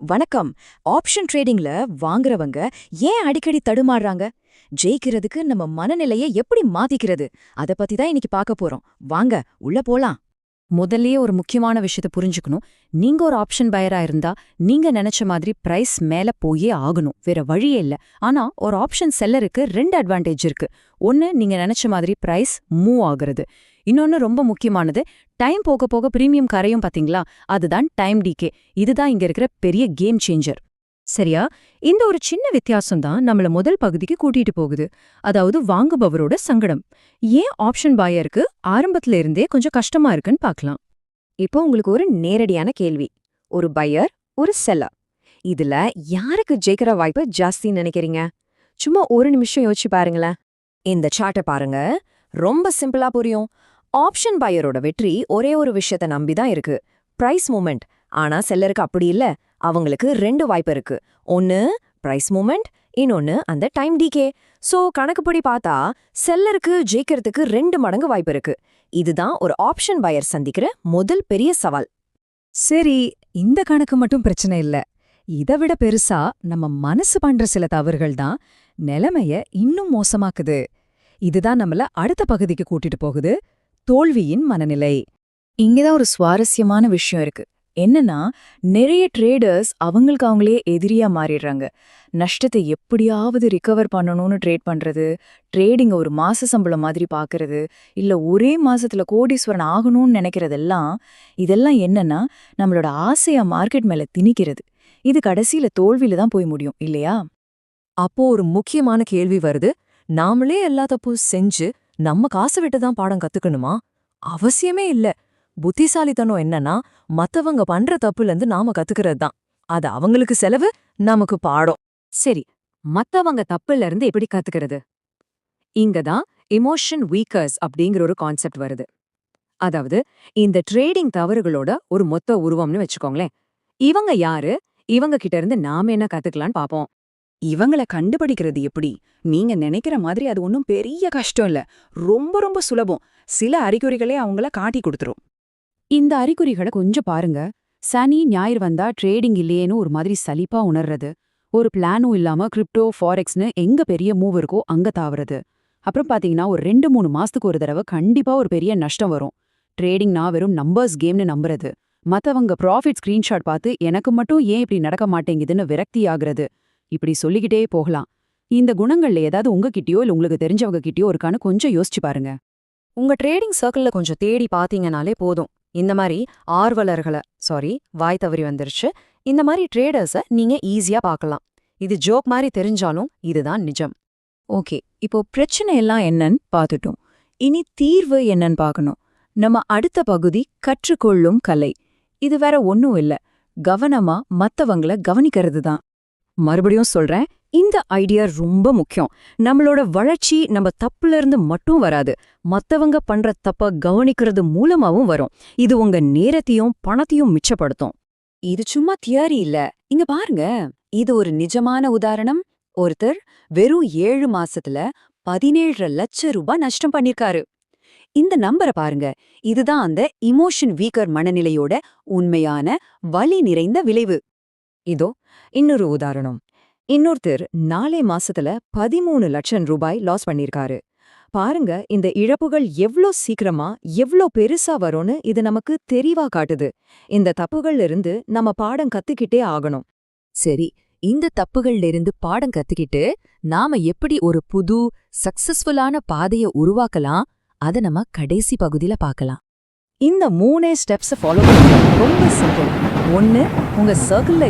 வணக்கம். ஆப்ஷன் ட்ரேடிங்ல வாங்குறவங்க ஏன் அடிக்கடி தடுமாறுறாங்க? ஜெயிக்கிறதுக்கு நம்ம மனநிலையை எப்படி மாத்திக்கிறது? அத பத்தி தான் இன்னைக்கு பார்க்க போறோம். வாங்க உள்ள போலாம். முதல்லயே ஒரு முக்கியமான விஷயத்த புரிஞ்சுக்கணும். நீங்க ஒரு ஆப்ஷன் பையரா இருந்தா, நீங்க நினைச்ச மாதிரி பிரைஸ் மேல போயே ஆகணும். வேற வழியே இல்ல. ஆனா ஒரு ஆப்ஷன் செல்லருக்கு 2 அட்வான்டேஜ் இருக்கு. ஒன்னு, நீங்க நினைச்ச மாதிரி பிரைஸ் மூவ் ஆகுறது. இன்னொன்னு ரொம்ப முக்கியமானது, டைம் போக போக பிரீமியம் கரையும் பாத்தீங்களா? அதுதான் டைம் டிகே. இதுதான் இங்க இருக்கிற பெரிய கேம் சேஞ்சர். சரியா? இந்த ஒரு சின்ன வித்தியாசம் தான் நம்மள முதல் பகுதிக்கு கூட்டிட்டு போகுது. அதாவது வாங்குபவரோட சங்கடம். ஏன் ஆப்ஷன் பாயருக்கு ஆரம்பத்துல இருந்தே கொஞ்சம் கஷ்டமா இருக்குன்னு பார்க்கலாம். இப்போ உங்களுக்கு ஒரு நேரடியான கேள்வி. ஒரு பையர், ஒரு செல்லர். இதுல யாருக்கு ஜெயிக்கிற வாய்ப்பு ஜாஸ்தின்னு நினைக்கிறீங்க? சும்மா ஒரு நிமிஷம் யோசிச்சு பாருங்களேன். இந்த சார்ட்டை பாருங்க. ரொம்ப சிம்பிளா புரியும். ஆப்ஷன் பையரோட வெற்றி ஒரே ஒரு விஷயத்த நம்பிதான் இருக்கு, பிரைஸ் மூமெண்ட். ஆனா செல்லருக்கு அப்படி இல்ல. அவங்களுக்கு 2 வாய்ப்பு இருக்கு. ஒன்னு பிரைஸ் மூமெண்ட், இன்னொன்னு அந்த டைம் டிகே. சோ கணக்குப்படி பார்த்தா செல்லருக்கு ஜெயிக்கிறதுக்கு 2 மடங்கு வாய்ப்பு இருக்கு. இதுதான் ஒரு ஆப்ஷன் பையர் சந்திக்கிற முதல் பெரிய சவால். சரி, இந்த கணக்கு மட்டும் பிரச்சனை இல்ல. இதை விட பெருசா நம்ம மனசு பண்ற சில தவறுகள் தான் நிலைமைய இன்னும் மோசமாக்குது. இதுதான் நம்மள அடுத்த பகுதிக்கு கூட்டிட்டு போகுது, தோல்வியின் மனநிலை. இங்கதான் ஒரு சுவாரஸ்யமான விஷயம் இருக்கு. என்னன்னா, நிறைய ட்ரேடர்ஸ் அவங்களுக்கு அவங்களே எதிரியா மாறிடுறாங்க. நஷ்டத்தை எப்படியாவது ரிகவர் பண்ணணும்னு ட்ரேட் பண்றது, ட்ரேடிங்க ஒரு மாச சம்பளம் மாதிரி பாக்குறது, இல்ல ஒரே மாசத்துல கோடீஸ்வரன் ஆகணும்னு இதெல்லாம் என்னன்னா, நம்மளோட ஆசையா மார்க்கெட் மேல திணிக்கிறது. இது கடைசியில தோல்வியில தான் போய் முடியும், இல்லையா? அப்போ ஒரு முக்கியமான கேள்வி வருது. நாமளே எல்லா தப்பும் செஞ்சு நம்ம காசு விட்டு தான் பாடம் கத்துக்கணுமா? அவசியமே இல்ல. புத்திசாலித்தனம் என்னன்னா, மத்தவங்க பண்ற தப்புலேருந்து நாம கத்துக்கிறது தான். அது அவங்களுக்கு செலவு, நமக்கு பாடம். சரி, மத்தவங்க தப்புல இருந்து எப்படி கத்துக்கிறது? இங்கதான் எமோஷன் வீக்கர்ஸ் அப்படிங்கிற ஒரு கான்செப்ட் வருது. அதாவது இந்த ட்ரேடிங் தவறுகளோட ஒரு மொத்த உருவம்னு வச்சுக்கோங்களேன். இவங்க யாரு? இவங்க கிட்ட இருந்து நாம என்ன கத்துக்கலான்னு பாப்போம். இவங்கள கண்டுபிடிக்கிறது எப்படி? நீங்க நினைக்கிற மாதிரி அது ஒன்றும் பெரிய கஷ்டம் இல்ல. ரொம்ப ரொம்ப சுலபம். சில அறிகுறிகளே அவங்கள காட்டி கொடுத்துரும். இந்த அறிகுறிகளை கொஞ்சம் பாருங்க. சனி ஞாயிறு வந்தா ட்ரேடிங் இல்லையேன்னு ஒரு மாதிரி சலிப்பா உணர்றது. ஒரு பிளானும் இல்லாம கிரிப்டோ ஃபாரெக்ஸ்னு எங்க பெரிய மூவ் இருக்கோ அங்க தாவறது. அப்புறம் பாத்தீங்கன்னா ஒரு 2-3 மாசத்துக்கு ஒரு தடவை கண்டிப்பா ஒரு பெரிய நஷ்டம் வரும். ட்ரேடிங்னா வெறும் நம்பர்ஸ் கேம்னு நம்புறது. மத்தவங்க ப்ராஃபிட் ஸ்கிரீன்ஷாட் பார்த்து எனக்கு மட்டும் ஏன் இப்படி நடக்க மாட்டேங்குதுன்னு விரக்தி ஆகுறது. இப்படி சொல்லிக்கிட்டே போகலாம். இந்த குணங்கள்ல ஏதாவது உங்ககிட்டயோ இல்ல உங்களுக்கு தெரிஞ்சவங்க கிட்டயோ இருக்கான்னு கொஞ்சம் யோசிச்சு பாருங்க. உங்க ட்ரேடிங் சர்க்கிள்ல கொஞ்சம் தேடி பாத்தீங்கனாலே போதும். இந்த மாதிரி வாய் தவறி வந்துருச்சு, இந்த மாதிரி ட்ரேடர்ஸ நீங்க ஈஸியா பார்க்கலாம். இது ஜோக் மாதிரி தெரிஞ்சாலும் இதுதான் நிஜம். ஓகே, இப்போ பிரச்சனை எல்லாம் என்னன்னு பார்த்துட்டோம். இனி தீர்வு என்னன்னு பார்க்கணும். நம்ம அடுத்த பகுதி கற்றுக்கொள்ளும் கலை. இது வேற ஒன்னும் இல்ல, கவனமா மத்தவங்கள கவனிக்கிறது தான். மறுபடியும் சொல்றேன், இந்த ஐடியா ரொம்ப முக்கியம். நம்மளோட வளர்ச்சி நம்ம தப்புல இருந்து மட்டும் வராது, மத்தவங்க பண்ற தப்ப கவனிக்கிறது மூலமாவும் வரும். இது உங்க நேரத்தையும் பணத்தையும் மிச்சப்படுத்தும். இது சும்மா தியரி இல்ல. இங்க பாருங்க, இது ஒரு நிஜமான உதாரணம். ஒருத்தர் வெறும் 7 மாசத்துல 17 லட்சம் ரூபாய் நஷ்டம் பண்ணிருக்காரு. இந்த நம்பரை பாருங்க. இதுதான் அந்த இமோஷன் வீக்கர் மனநிலையோட உண்மையான வலி நிறைந்த விளைவு. இதோ இன்னொரு உதாரணம். இன்னொருத்தர் 4 மாசத்துல 13 லட்சம் ரூபாய் லாஸ் பண்ணிருக்காரு. பாருங்க, இந்த இழப்புகள் எவ்ளோ சீக்கிரமா எவ்ளோ பெருசா வரும்னு இது நமக்கு தெளிவா காட்டுது. இந்த தப்புகள்ல இருந்து நம்ம பாடம் கத்துக்கிட்டே ஆகணும். சரி, இந்த தப்புகள்ல இருந்து பாடம் கத்துக்கிட்டு நாம எப்படி ஒரு புது சக்சஸ்ஃபுல்லான பாதைய உருவாக்கலாம், அத நம்ம கடைசி பகுதியில பார்க்கலாம். இந்த 3 ஸ்டெப்ஸ் ஃபாலோ பண்ணுங்க. ரொம்ப சிம்பிள். 1, உங்க சர்க்கிள்ல